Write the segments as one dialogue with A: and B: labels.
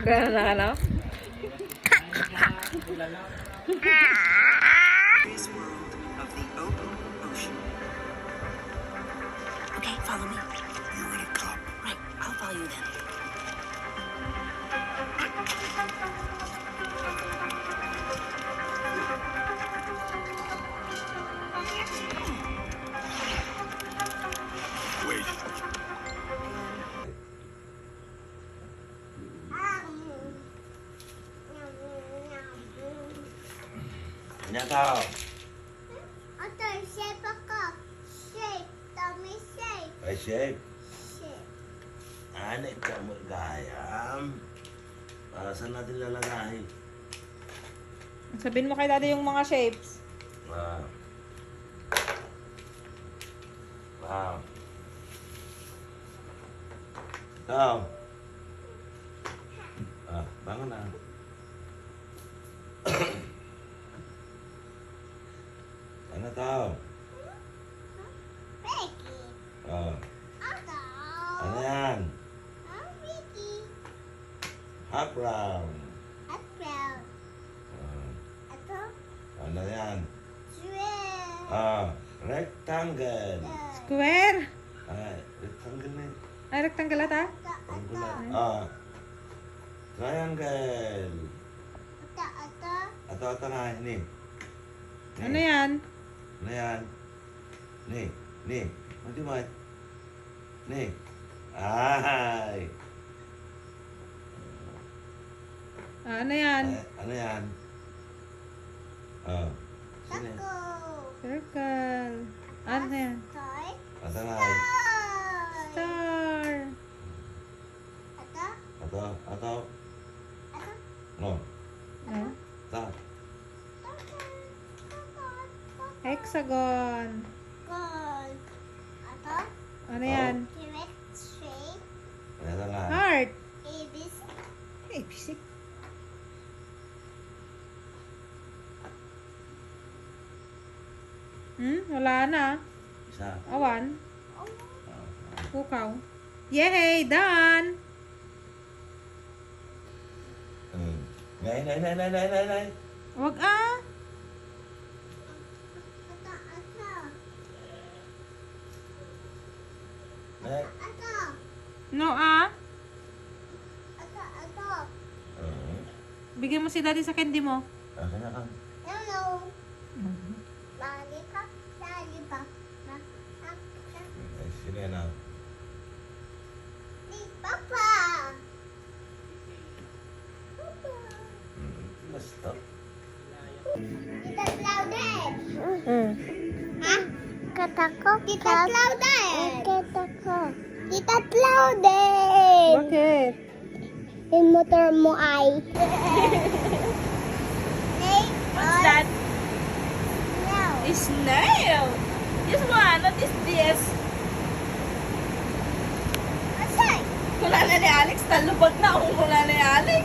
A: Gano'n na ano?
B: This world of the open ocean. Okay, follow me.
C: You're in a cup.
B: Right, I'll follow you then.
C: Wait.
D: Nhà tao.
E: Shape ako. Shape. Tummy shape.
D: Phải shape.
E: Shape.
D: Ano ito mo gayam? Para saan natin lalagay?
A: Sabihin mo kay daddy yung mga shapes.
D: Wow. Wow. Tao. Bangun na. Ano tao?
E: Becky. Ako.
D: Ano yan?
E: Vicky.
D: Half round.
E: Apple.
D: Ah,
E: Ito.
D: ano yan?
E: Square.
D: Rectangle.
A: Square.
D: Rectangle na yun.
A: Ay, rectangle ata?
D: Rectangular. Triangle.
E: Ito.
D: Ito nga, ini.
A: Ano yan?
D: Ano yan? Ni. Mati mo. Ni. Ay.
A: Ano yan?
D: Ano yan? Sino yan?
E: Tako.
A: Circle. Ano yan?
E: Toy.
D: Ito nga.
E: Toy.
A: Star.
E: Ito.
D: Ito.
E: Ito.
D: No.
A: Ano?
D: Ito.
A: Hexagon.
E: Gold. Ito.
A: Ano yan?
E: Correct shape.
D: Ito nga.
A: Heart.
E: ABC.
A: ABC. Wala na.
D: Isa.
A: Awan.
E: Oh.
A: Pukaw. Yay! Done!
D: Nay.
A: Wag ah!
E: Ito. Ito.
D: Nay.
E: Ito.
A: No ah!
E: Ito. Ito.
A: Bigyan mo si daddy sa candy mo.
D: Akin na ka.
E: Hello. Lollipop. Lollipop.
D: Sino yan ah?
E: Ni Papa.
D: Basta.
E: Tita Claudette. Ha? Katako. Tita Claudette. Katako. Tita Claudette.
A: Bakit?
E: Yung motor mo ay.
A: What's that?
E: No.
A: A snail! This one, not this.
E: Asay.
A: Wala na ni Alex. Talubag na kung wala na ni Alex.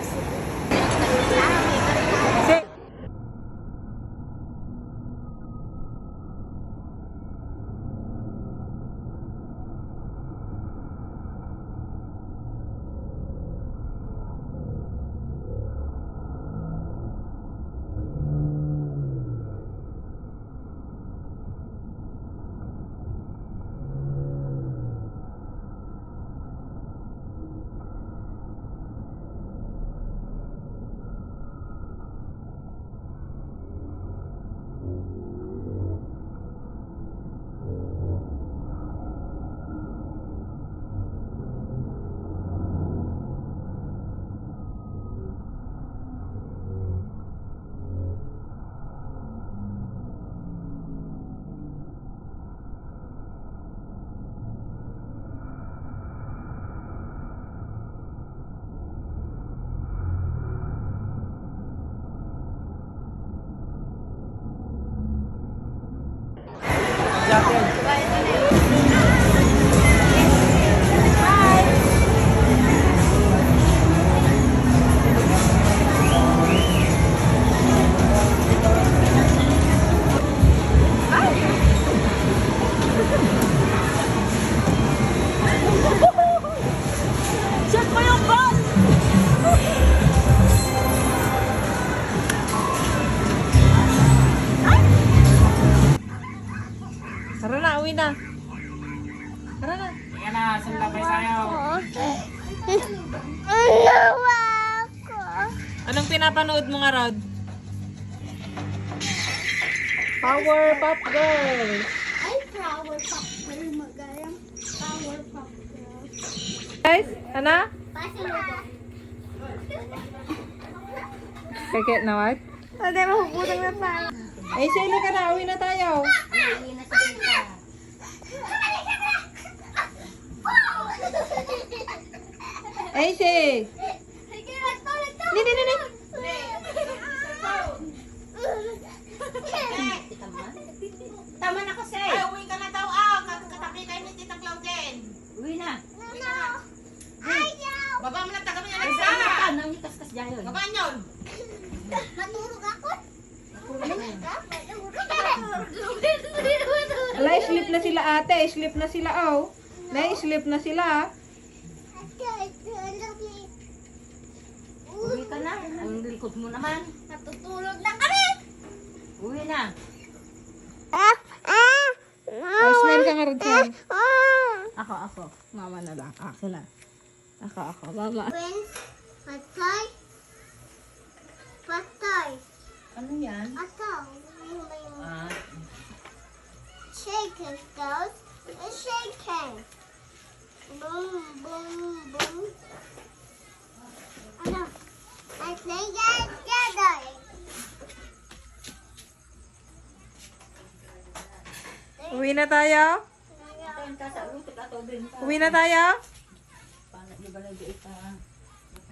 C: Tara na.
F: Sige na, sumlabay tayo.
E: Ano ako?
C: Anong pinapanood mo nga, Rod? Powerpuff Girls.
E: Ay, flower pop girl magayang. Flower pop girl.
C: Guys, ano?
E: Pasa mo ba?
C: Kaya na what?
E: Hindi, mahuputang na tayo.
C: Ay, sila ka na. Uwi na tayo. Ay, si. Nini.
A: Tama na kasi. Ay, uwi ka na daw. Katabi kayo ni Tita Claudine. Uwi na.
E: Ayaw!
A: Baba mo lang tagami na Alexa.
B: Nang itas-kas dyan.
A: Baba yun.
E: Matulog ako?
C: Ala, sleep na sila ate. Sleep na sila, oh. Na-sleep na sila.
B: Uwi ka na. Ang likod mo naman.
E: Natutulog na kami!
B: Uwi na.
C: Oh, smile ka nga rin siya.
B: Ako.
C: Mama na lang. Ako na. Ako. Mama.
E: Friends, patay. Patay.
A: Ano yan?
E: Ato. Shaken goes. Shaken. Boom, boom, boom. Ano? I think together.
C: Uwi na tayo? Uwi na tayo?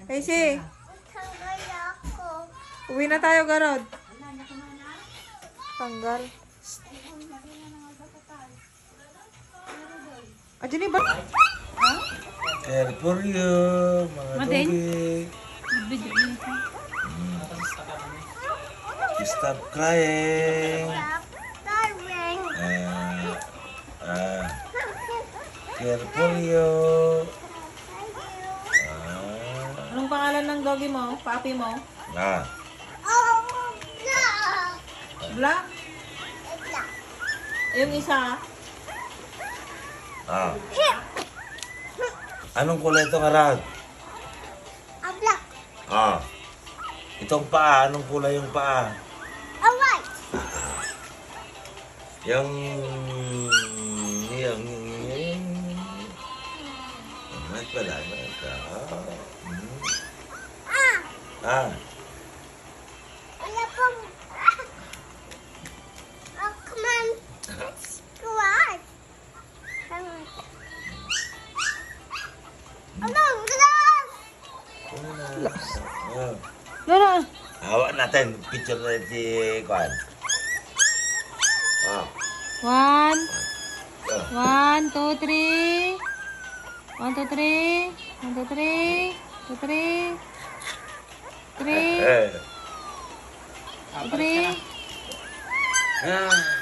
C: Casey,
E: Tanggal ako.
C: uwi na tayo, Garod. Tanggal. Diyan ba?
D: Care for you, mga tubig. Stop crying.
E: Darling.
D: Care for you.
C: Anong pangalan ng doggy mo? Papi mo?
D: Ah,
E: Oh, no.
C: Black?
E: Black.
C: Yung isa?
D: ah. Anong kulay ito, Arad?
E: A black.
D: Ah. Itong paa, anong kulay yung paa?
E: A white.
D: Yung... Ano pala? Ah.
E: Wala pong... Oh, come on. Squad. Come on. Ano? Glass!
D: Ah.
C: No.
D: Hawak natin. Picture na si Kwan. Ah.
C: 1, 2, 3. 1, 2, 3. 1, 2, 3. 2, 3. 3. 3.
D: Ah.